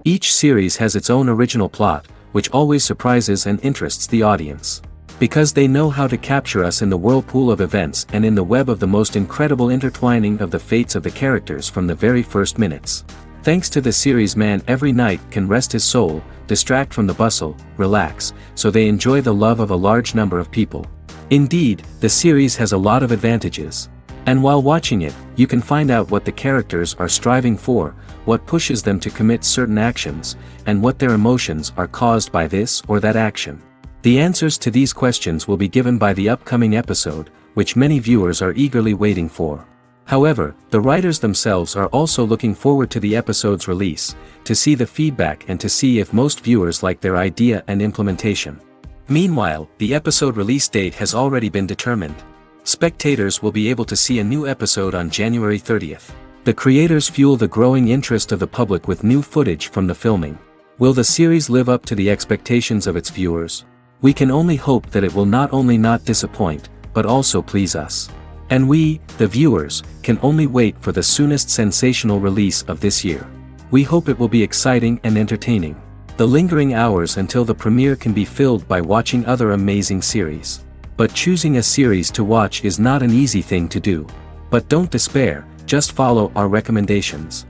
Each series has its own original plot, which always surprises and interests the audience. Because they know how to capture us in the whirlpool of events and in the web of the most incredible intertwining of the fates of the characters from the very first minutes. Thanks to the series, man every night can rest his soul, distract from the bustle, relax, so they enjoy the love of a large number of people. Indeed, the series has a lot of advantages. And while watching it, you can find out what the characters are striving for, what pushes them to commit certain actions, and what their emotions are caused by this or that action. The answers to these questions will be given by the upcoming episode, which many viewers are eagerly waiting for. However, the writers themselves are also looking forward to the episode's release, to see the feedback and to see if most viewers like their idea and implementation. Meanwhile, the episode release date has already been determined. Spectators will be able to see a new episode on January 30th. The creators fuel the growing interest of the public with new footage from the filming. Will the series live up to the expectations of its viewers? We can only hope that it will not only not disappoint, but also please us. And we, the viewers, can only wait for the soonest sensational release of this year. We hope it will be exciting and entertaining. The lingering hours until the premiere can be filled by watching other amazing series. But choosing a series to watch is not an easy thing to do. But don't despair, just follow our recommendations.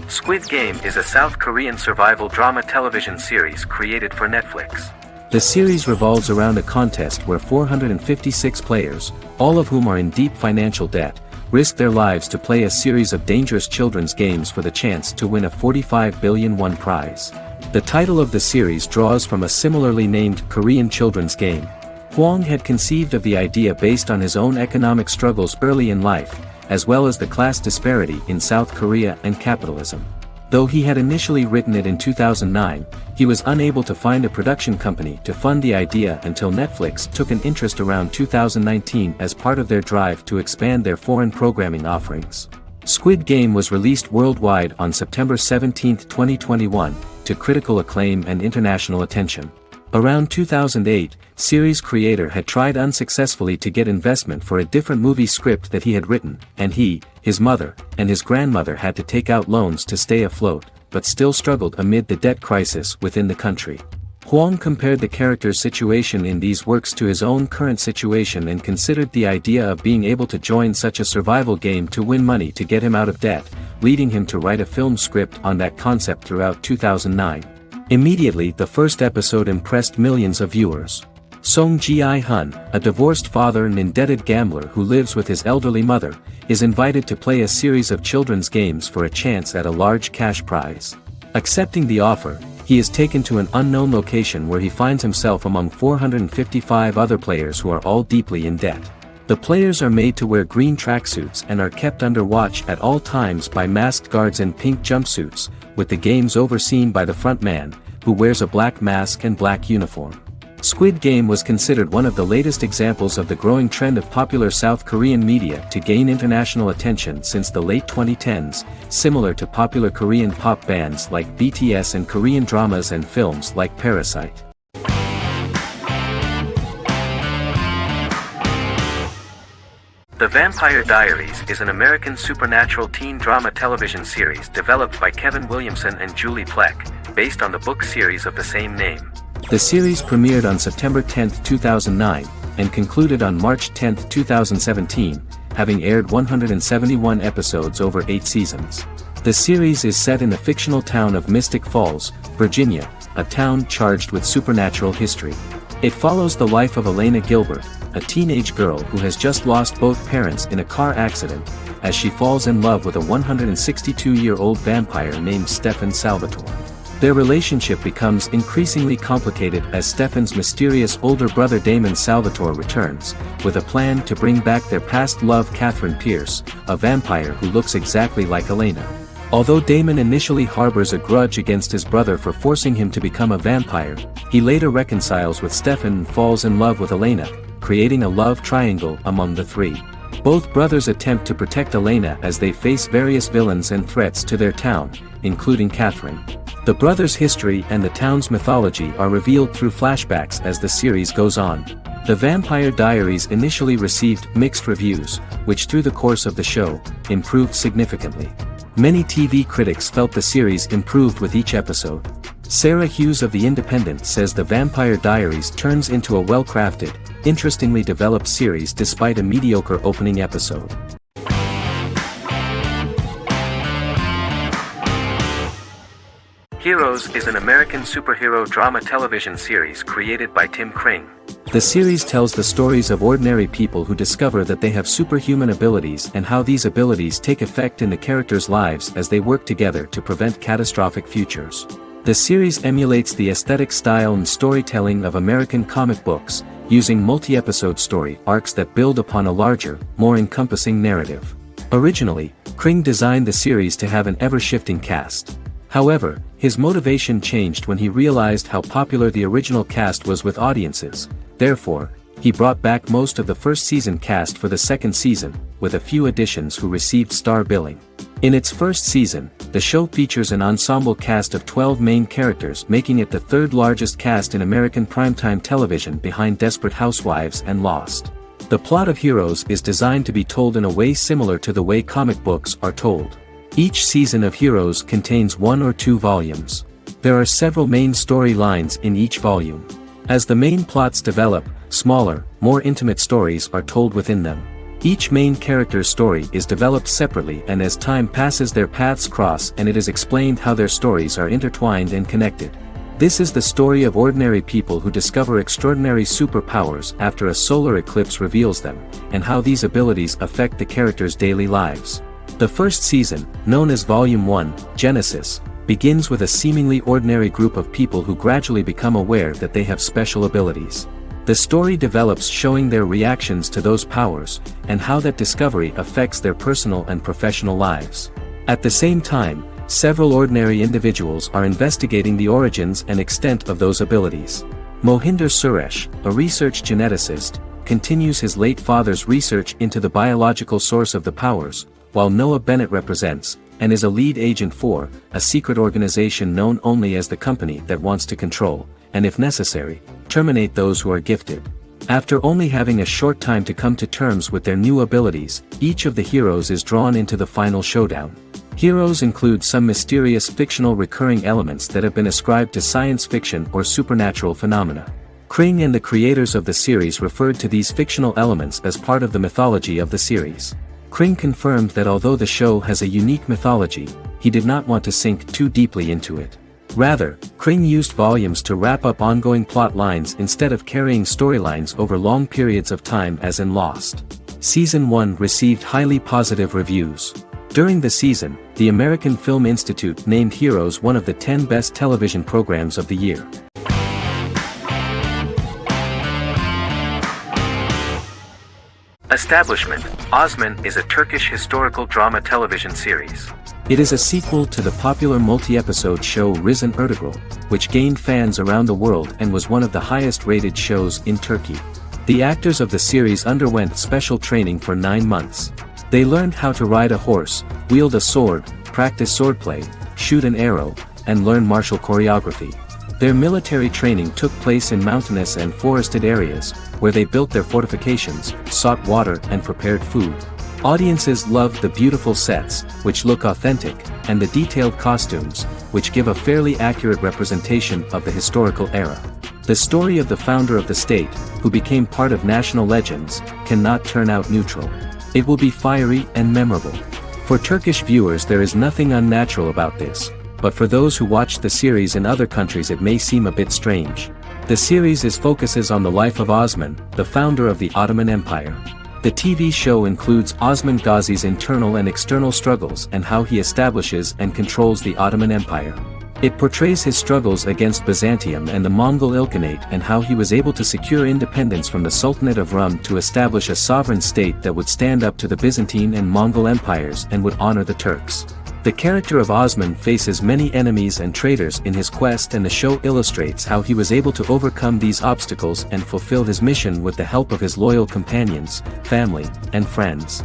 Squid Game is a South Korean survival drama television series created for Netflix. The series revolves around a contest where 456 players, all of whom are in deep financial debt, risk their lives to play a series of dangerous children's games for the chance to win a 45 billion won prize. The title of the series draws from a similarly named Korean children's game. Hwang had conceived of the idea based on his own economic struggles early in life, as well as the class disparity in South Korea and capitalism. Though he had initially written it in 2009, he was unable to find a production company to fund the idea until Netflix took an interest around 2019 as part of their drive to expand their foreign programming offerings. Squid Game was released worldwide on September 17, 2021, to critical acclaim and international attention. Around 2008, series creator had tried unsuccessfully to get investment for a different movie script that he had written, and he, his mother, and his grandmother had to take out loans to stay afloat, but still struggled amid the debt crisis within the country. Hwang compared the character's situation in these works to his own current situation and considered the idea of being able to join such a survival game to win money to get him out of debt, leading him to write a film script on that concept throughout 2009. Immediately, the first episode impressed millions of viewers. Song Ji-hun, a divorced father and indebted gambler who lives with his elderly mother, is invited to play a series of children's games for a chance at a large cash prize. Accepting the offer, he is taken to an unknown location where he finds himself among 455 other players who are all deeply in debt. The players are made to wear green tracksuits and are kept under watch at all times by masked guards in pink jumpsuits, with the games overseen by the front man, who wears a black mask and black uniform. Squid Game was considered one of the latest examples of the growing trend of popular South Korean media to gain international attention since the late 2010s, similar to popular Korean pop bands like BTS and Korean dramas and films like Parasite. The Vampire Diaries is an American supernatural teen drama television series developed by Kevin Williamson and Julie Plec, based on the book series of the same name. The series premiered on September 10, 2009, and concluded on March 10, 2017, having aired 171 episodes over 8 seasons. The series is set in the fictional town of Mystic Falls, Virginia, a town charged with supernatural history. It follows the life of Elena Gilbert, a teenage girl who has just lost both parents in a car accident, as she falls in love with a 162-year-old vampire named Stefan Salvatore. Their relationship becomes increasingly complicated as Stefan's mysterious older brother Damon Salvatore returns, with a plan to bring back their past love Catherine Pierce, a vampire who looks exactly like Elena. Although Damon initially harbors a grudge against his brother for forcing him to become a vampire, he later reconciles with Stefan and falls in love with Elena, creating a love triangle among the three. Both brothers attempt to protect Elena as they face various villains and threats to their town, including Catherine. The brothers' history and the town's mythology are revealed through flashbacks as the series goes on. The Vampire Diaries initially received mixed reviews, which through the course of the show, improved significantly. Many TV critics felt the series improved with each episode. Sarah Hughes of The Independent says The Vampire Diaries turns into a well-crafted, interestingly developed series despite a mediocre opening episode. Heroes is an American superhero drama television series created by Tim Kring. The series tells the stories of ordinary people who discover that they have superhuman abilities and how these abilities take effect in the characters' lives as they work together to prevent catastrophic futures. The series emulates the aesthetic style and storytelling of American comic books, using multi-episode story arcs that build upon a larger, more encompassing narrative. Originally, Kring designed the series to have an ever-shifting cast. However, his motivation changed when he realized how popular the original cast was with audiences. Therefore, he brought back most of the first season cast for the second season, with a few additions who received star billing. In its first season, the show features an ensemble cast of 12 main characters, making it the third largest cast in American primetime television behind Desperate Housewives and Lost. The plot of Heroes is designed to be told in a way similar to the way comic books are told. Each season of Heroes contains 1 or 2 volumes. There are several main storylines in each volume. As the main plots develop, smaller, more intimate stories are told within them. Each main character's story is developed separately, and as time passes their paths cross and it is explained how their stories are intertwined and connected. This is the story of ordinary people who discover extraordinary superpowers after a solar eclipse reveals them, and how these abilities affect the characters' daily lives. The first season, known as Volume 1, Genesis, begins with a seemingly ordinary group of people who gradually become aware that they have special abilities. The story develops showing their reactions to those powers, and how that discovery affects their personal and professional lives. At the same time, several ordinary individuals are investigating the origins and extent of those abilities. Mohinder Suresh, a research geneticist, continues his late father's research into the biological source of the powers, while Noah Bennett represents, and is a lead agent for, a secret organization known only as the Company that wants to control, and if necessary, terminate those who are gifted. After only having a short time to come to terms with their new abilities, each of the heroes is drawn into the final showdown. Heroes include some mysterious fictional recurring elements that have been ascribed to science fiction or supernatural phenomena. Kring and the creators of the series referred to these fictional elements as part of the mythology of the series. Kring confirmed that although the show has a unique mythology, he did not want to sink too deeply into it. Rather, Kring used volumes to wrap up ongoing plot lines instead of carrying storylines over long periods of time as in Lost. Season 1 received highly positive reviews. During the season, the American Film Institute named Heroes one of the 10 best television programs of the year. Establishment, Osman is a Turkish historical drama television series. It is a sequel to the popular multi-episode show Risen Ertugrul, which gained fans around the world and was one of the highest-rated shows in Turkey. The actors of the series underwent special training for 9 months. They learned how to ride a horse, wield a sword, practice swordplay, shoot an arrow, and learn martial choreography. Their military training took place in mountainous and forested areas, where they built their fortifications, sought water and prepared food. Audiences loved the beautiful sets, which look authentic, and the detailed costumes, which give a fairly accurate representation of the historical era. The story of the founder of the state, who became part of national legends, cannot turn out neutral. It will be fiery and memorable. For Turkish viewers there is nothing unnatural about this, but for those who watch the series in other countries it may seem a bit strange. The series focuses on the life of Osman, the founder of the Ottoman Empire. The TV show includes Osman Ghazi's internal and external struggles and how he establishes and controls the Ottoman Empire. It portrays his struggles against Byzantium and the Mongol Ilkhanate and how he was able to secure independence from the Sultanate of Rum to establish a sovereign state that would stand up to the Byzantine and Mongol empires and would honor the Turks. The character of Osman faces many enemies and traitors in his quest, and the show illustrates how he was able to overcome these obstacles and fulfill his mission with the help of his loyal companions, family, and friends.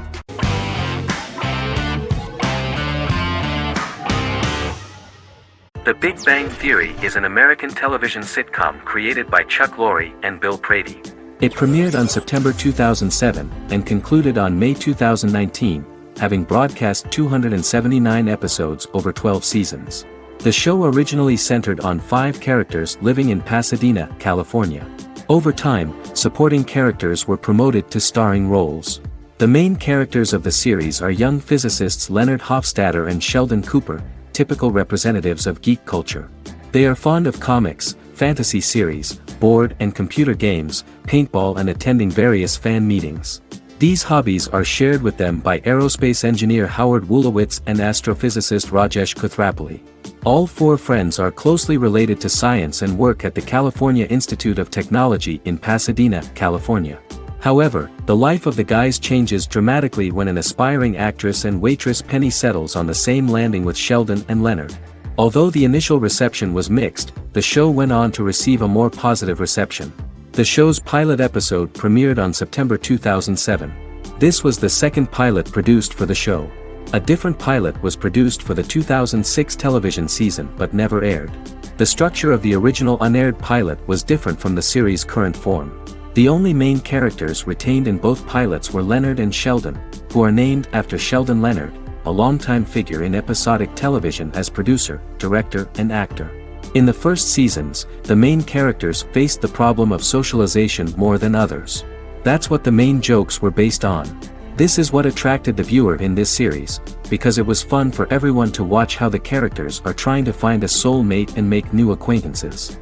The Big Bang Theory is an American television sitcom created by Chuck Lorre and Bill Prady. It premiered on September 2007 and concluded on May 2019, having broadcast 279 episodes over 12 seasons. The show originally centered on 5 characters living in Pasadena, California. Over time, supporting characters were promoted to starring roles. The main characters of the series are young physicists Leonard Hofstadter and Sheldon Cooper, typical representatives of geek culture. They are fond of comics, fantasy series, board and computer games, paintball and attending various fan meetings. These hobbies are shared with them by aerospace engineer Howard Wolowitz and astrophysicist Rajesh Kuthrapalli. All 4 friends are closely related to science and work at the California Institute of Technology in Pasadena, California. However, the life of the guys changes dramatically when an aspiring actress and waitress Penny settles on the same landing with Sheldon and Leonard. Although the initial reception was mixed, the show went on to receive a more positive reception. The show's pilot episode premiered on September 2007. This was the second pilot produced for the show. A different pilot was produced for the 2006 television season but never aired. The structure of the original unaired pilot was different from the series' current form. The only main characters retained in both pilots were Leonard and Sheldon, who are named after Sheldon Leonard, a longtime figure in episodic television as producer, director, and actor. In the first seasons, the main characters faced the problem of socialization more than others. That's what the main jokes were based on. This is what attracted the viewer in this series, because it was fun for everyone to watch how the characters are trying to find a soul mate and make new acquaintances.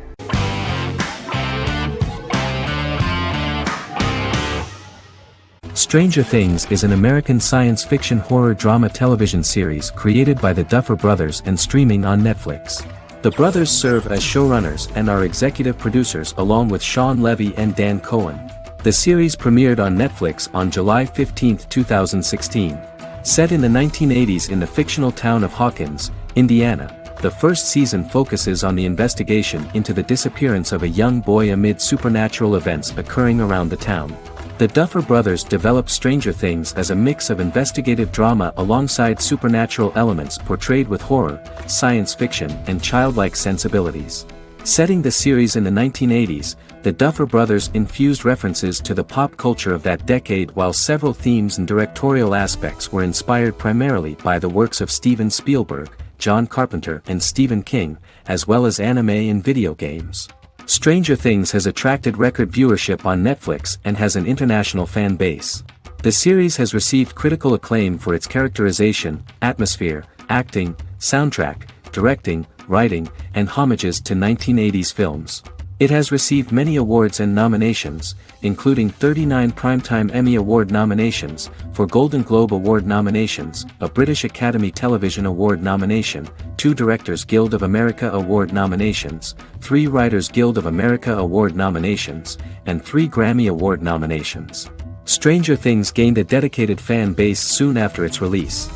Stranger Things is an American science fiction horror drama television series created by the Duffer Brothers and streaming on Netflix. The brothers serve as showrunners and are executive producers along with Sean Levy and Dan Cohen. The series premiered on Netflix on July 15, 2016. Set in the 1980s in the fictional town of Hawkins, Indiana, the first season focuses on the investigation into the disappearance of a young boy amid supernatural events occurring around the town. The Duffer Brothers developed Stranger Things as a mix of investigative drama alongside supernatural elements portrayed with horror, science fiction, and childlike sensibilities. Setting the series in the 1980s, the Duffer Brothers infused references to the pop culture of that decade while several themes and directorial aspects were inspired primarily by the works of Steven Spielberg, John Carpenter, and Stephen King, as well as anime and video games. Stranger Things has attracted record viewership on Netflix and has an international fan base. The series has received critical acclaim for its characterization, atmosphere, acting, soundtrack, directing, writing, and homages to 1980s films. It has received many awards and nominations, including 39 Primetime Emmy Award nominations, 4 Golden Globe Award nominations, a British Academy Television Award nomination, 2 Directors Guild of America Award nominations, 3 Writers Guild of America Award nominations, and 3 Grammy Award nominations. Stranger Things gained a dedicated fan base soon after its release.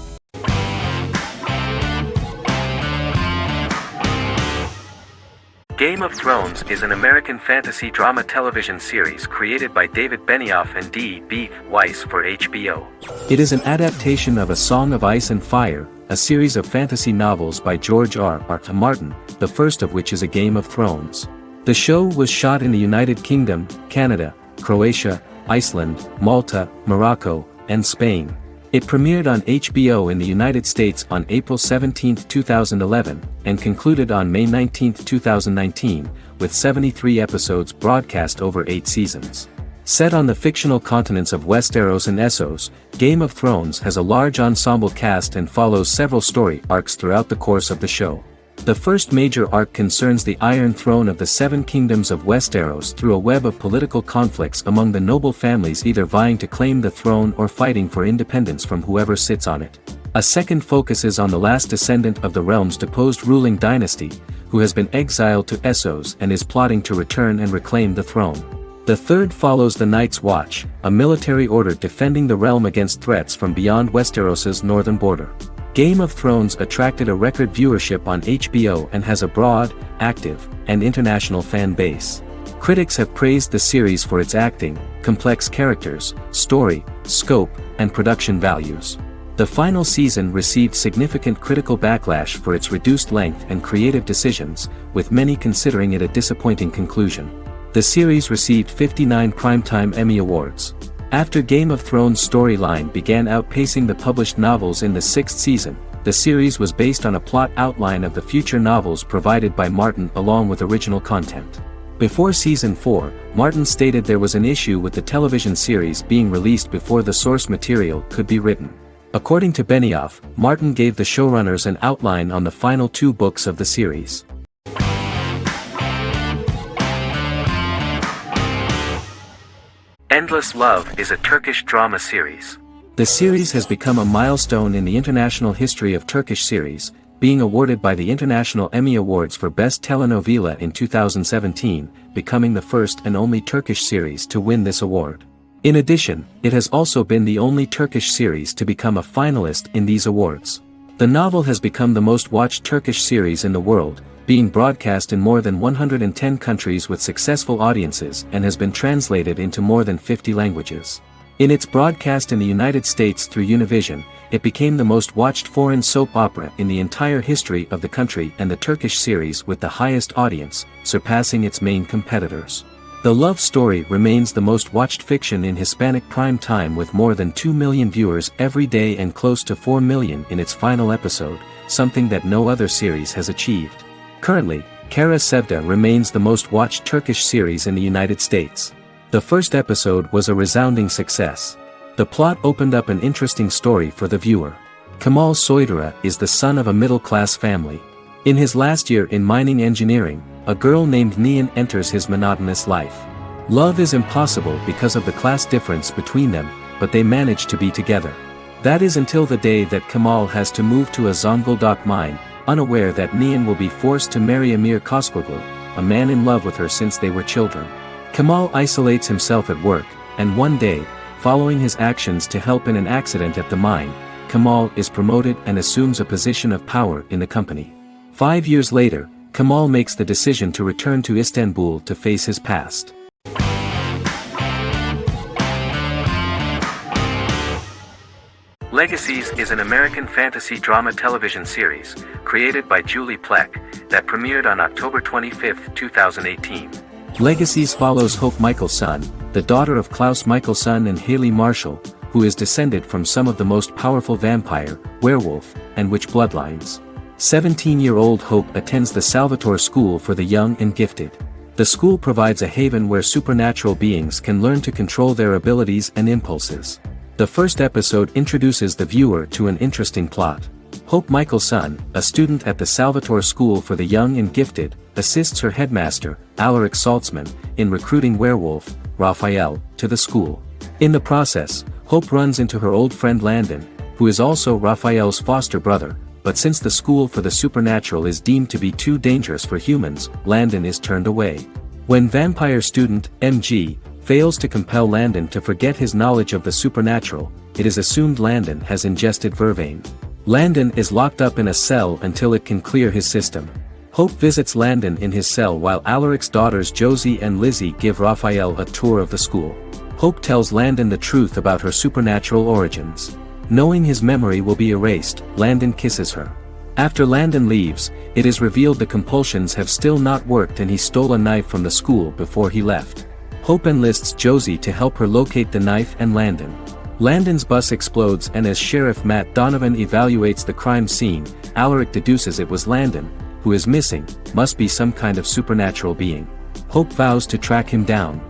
Game of Thrones is an American fantasy drama television series created by David Benioff and D.B. Weiss for HBO. It is an adaptation of A Song of Ice and Fire, a series of fantasy novels by George R.R. Martin, the first of which is A Game of Thrones. The show was shot in the United Kingdom, Canada, Croatia, Iceland, Malta, Morocco, and Spain. It premiered on HBO in the United States on April 17, 2011, and concluded on May 19, 2019, with 73 episodes broadcast over 8 seasons. Set on the fictional continents of Westeros and Essos, Game of Thrones has a large ensemble cast and follows several story arcs throughout the course of the show. The first major arc concerns the Iron Throne of the Seven Kingdoms of Westeros through a web of political conflicts among the noble families either vying to claim the throne or fighting for independence from whoever sits on it. A second focuses on the last descendant of the realm's deposed ruling dynasty, who has been exiled to Essos and is plotting to return and reclaim the throne. The third follows the Night's Watch, a military order defending the realm against threats from beyond Westeros's northern border. Game of Thrones attracted a record viewership on HBO and has a broad, active, and international fan base. Critics have praised the series for its acting, complex characters, story, scope, and production values. The final season received significant critical backlash for its reduced length and creative decisions, with many considering it a disappointing conclusion. The series received 59 Primetime Emmy Awards. After Game of Thrones' storyline began outpacing the published novels in the sixth season, the series was based on a plot outline of the future novels provided by Martin along with original content. Before Season 4, Martin stated there was an issue with the television series being released before the source material could be written. According to Benioff, Martin gave the showrunners an outline on the final 2 books of the series. Endless Love is a Turkish drama series. The series has become a milestone in the international history of Turkish series, being awarded by the International Emmy Awards for Best Telenovela in 2017, becoming the first and only Turkish series to win this award. In addition, it has also been the only Turkish series to become a finalist in these awards. The novel has become the most watched Turkish series in the world, being broadcast in more than 110 countries with successful audiences and has been translated into more than 50 languages. In its broadcast in the United States through Univision, it became the most watched foreign soap opera in the entire history of the country and the Turkish series with the highest audience, surpassing its main competitors. The love story remains the most watched fiction in Hispanic prime time with more than 2 million viewers every day and close to 4 million in its final episode, something that no other series has achieved. Currently, Kara Sevda remains the most watched Turkish series in the United States. The first episode was a resounding success. The plot opened up an interesting story for the viewer. Kemal Soydura is the son of a middle-class family. In his last year in mining engineering, a girl named Nihan enters his monotonous life. Love is impossible because of the class difference between them, but they manage to be together. That is until the day that Kemal has to move to a Zonguldak mine, unaware that Nihan will be forced to marry Amir Koskoglu, a man in love with her since they were children. Kemal isolates himself at work, and one day, following his actions to help in an accident at the mine, Kemal is promoted and assumes a position of power in the company. 5 years later, Kemal makes the decision to return to Istanbul to face his past. Legacies is an American fantasy drama television series, created by Julie Plec, that premiered on October 25, 2018. Legacies follows Hope Michelson, the daughter of Klaus Michelson and Haley Marshall, who is descended from some of the most powerful vampire, werewolf, and witch bloodlines. 17-year-old Hope attends the Salvatore School for the Young and Gifted. The school provides a haven where supernatural beings can learn to control their abilities and impulses. The first episode introduces the viewer to an interesting plot. Hope Michelson, a student at the Salvatore School for the Young and Gifted, assists her headmaster, Alaric Saltzman, in recruiting werewolf, Raphael, to the school. In the process, Hope runs into her old friend Landon, who is also Raphael's foster brother, but since the school for the supernatural is deemed to be too dangerous for humans, Landon is turned away. When vampire student, MG, fails to compel Landon to forget his knowledge of the supernatural, it is assumed Landon has ingested vervain. Landon is locked up in a cell until it can clear his system. Hope visits Landon in his cell while Alaric's daughters Josie and Lizzie give Raphael a tour of the school. Hope tells Landon the truth about her supernatural origins. Knowing his memory will be erased, Landon kisses her. After Landon leaves, it is revealed the compulsions have still not worked and he stole a knife from the school before he left. Hope enlists Josie to help her locate the knife and Landon. Landon's bus explodes and as Sheriff Matt Donovan evaluates the crime scene, Alaric deduces it was Landon, who is missing, must be some kind of supernatural being. Hope vows to track him down.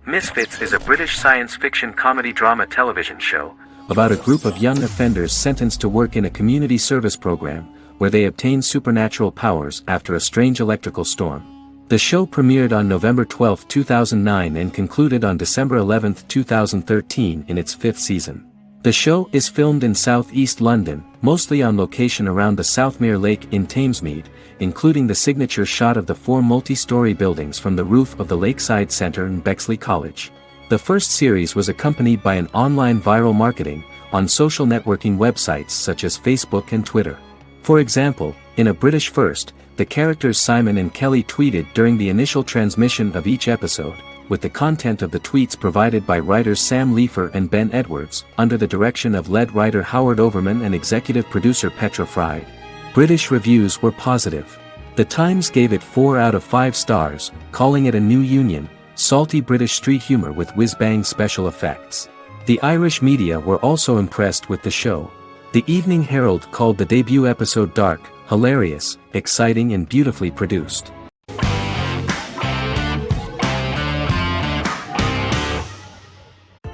Misfits is a British science fiction comedy drama television show about a group of young offenders sentenced to work in a community service program, where they obtain supernatural powers after a strange electrical storm. The show premiered on November 12, 2009 and concluded on December 11, 2013 in its 5th season. The show is filmed in southeast London, mostly on location around the Southmere Lake in Thamesmead, including the signature shot of the 4 multi-story buildings from the roof of the Lakeside Centre in Bexley College. The first series was accompanied by an online viral marketing on social networking websites such as Facebook and Twitter. For example, in a British first, the characters Simon and Kelly tweeted during the initial transmission of each episode, with the content of the tweets provided by writers Sam Leifer and Ben Edwards, under the direction of lead writer Howard Overman and executive producer Petra Fried. British reviews were positive. The Times gave it 4 out of 5 stars, calling it a new union, salty British street humor with whiz-bang special effects. The Irish media were also impressed with the show. The Evening Herald called the debut episode dark, hilarious, exciting and beautifully produced.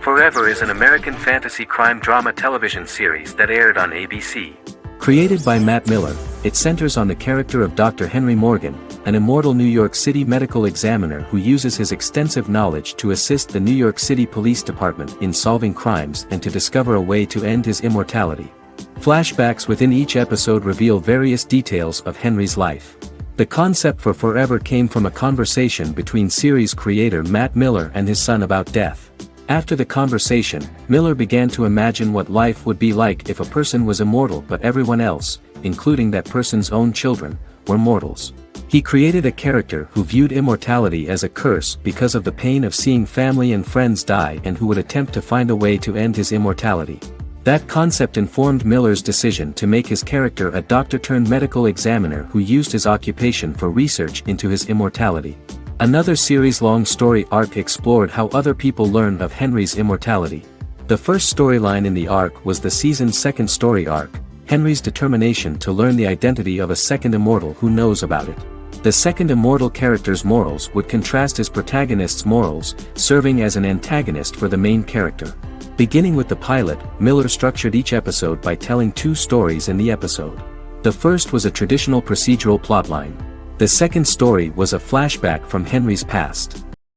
Forever is an American fantasy crime drama television series that aired on ABC. Created by Matt Miller, it centers on the character of Dr. Henry Morgan, an immortal New York City medical examiner who uses his extensive knowledge to assist the New York City Police Department in solving crimes and to discover a way to end his immortality. Flashbacks within each episode reveal various details of Henry's life. The concept for Forever came from a conversation between series creator Matt Miller and his son about death. After the conversation, Miller began to imagine what life would be like if a person was immortal but everyone else, including that person's own children, were mortals. He created a character who viewed immortality as a curse because of the pain of seeing family and friends die and who would attempt to find a way to end his immortality. That concept informed Miller's decision to make his character a doctor-turned-medical examiner who used his occupation for research into his immortality. Another series-long story arc explored how other people learned of Henry's immortality. The first storyline in the arc was the season's second story arc, Henry's determination to learn the identity of a second immortal who knows about it. The second immortal character's morals would contrast his protagonist's morals, serving as an antagonist for the main character. Beginning with the pilot, Miller structured each episode by telling 2 stories in the episode. The first was a traditional procedural plotline. The second story was a flashback from Henry's past.